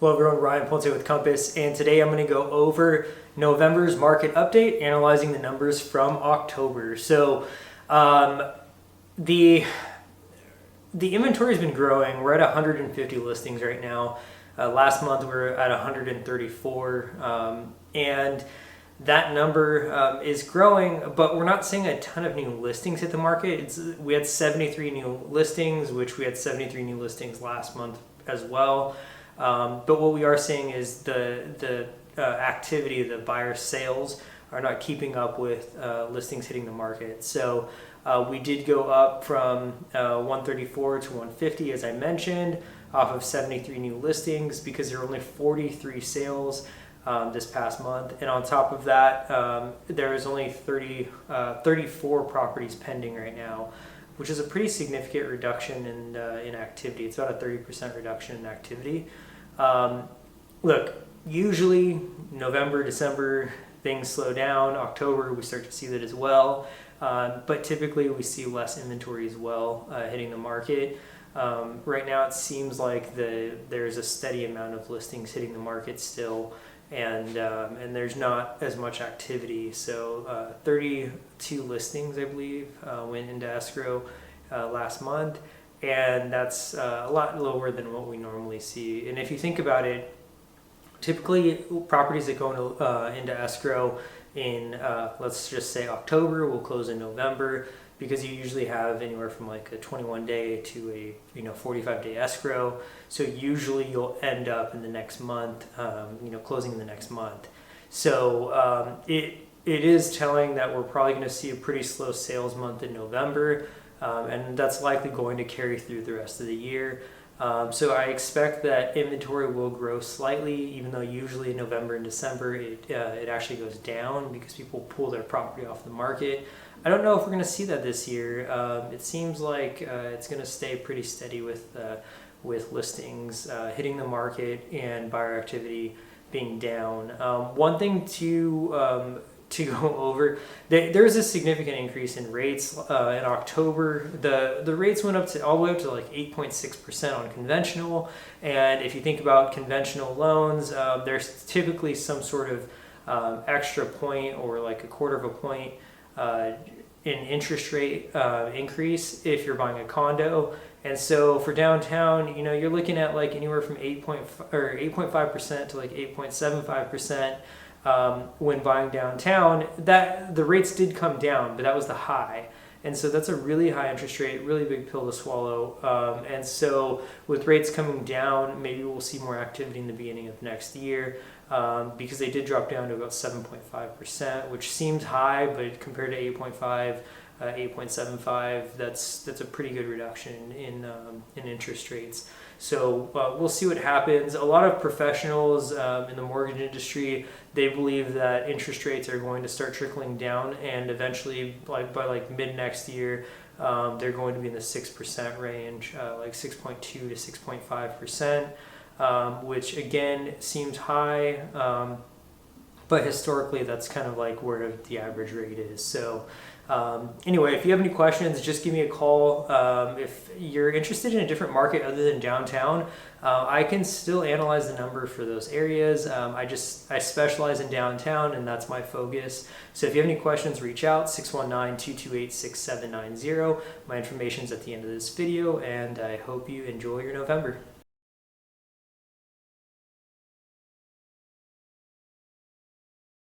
Hello everyone, Ryan Ponce with Compass, and today I'm going to go over November's market update, analyzing the numbers from October. So the inventory has been growing. We're at 150 listings right now. Last month we were at 134, and that number is growing, but we're not seeing a ton of new listings hit the market. We had 73 new listings, which we had 73 new listings last month as well. But what we are seeing is the activity, the buyer sales are not keeping up with listings hitting the market. So we did go up from 134 to 150, as I mentioned, off of 73 new listings because there are only 43 sales this past month. And on top of that, there is only 34 properties pending right now, which is a pretty significant reduction in activity. It's about a 30% reduction in activity. Look, usually November, December, things slow down. October, we start to see that as well. But typically we see less inventory as well hitting the market. Right now it seems like there's a steady amount of listings hitting the market still, and there's not as much activity. So 32 listings, I believe, went into escrow last month, and that's a lot lower than what we normally see. And if you think about it, typically properties that go into escrow in let's just say October will close in November, because you usually have anywhere from like a 21-day to a 45-day escrow. So usually you'll end up in the next month, closing in the next month. So it is telling that we're probably going to see a pretty slow sales month in November, and that's likely going to carry through the rest of the year. So I expect that inventory will grow slightly, even though usually in November and December it actually goes down because people pull their property off the market. I don't know if we're going to see that this year. It seems like it's going to stay pretty steady with listings hitting the market and buyer activity being down. One thing to go over, there's a significant increase in rates in October. The rates went up to all the way up to like 8.6% on conventional, and if you think about conventional loans, there's typically some sort of extra point or like a quarter of a point in interest rate increase if you're buying a condo. And so for downtown, you're looking at like anywhere from 8.5% to like 8.75%. When buying downtown, that the rates did come down, but that was the high. And so that's a really high interest rate, really big pill to swallow. And so with rates coming down, maybe we'll see more activity in the beginning of next year, because they did drop down to about 7.5%, which seems high, but compared to 8.75, that's a pretty good reduction in interest rates. So we'll see what happens. A lot of professionals in the mortgage industry, they believe that interest rates are going to start trickling down, and eventually, by mid next year, they're going to be in the 6% range, like 6.2 to 6.5%, which again seems high, but historically that's kind of like where the average rate is. So anyway, if you have any questions, just give me a call. If you're interested in a different market other than downtown, I can still analyze the number for those areas. I specialize in downtown, and that's my focus. So if you have any questions, reach out, 619-228-6790. My information's at the end of this video, and I hope you enjoy your November.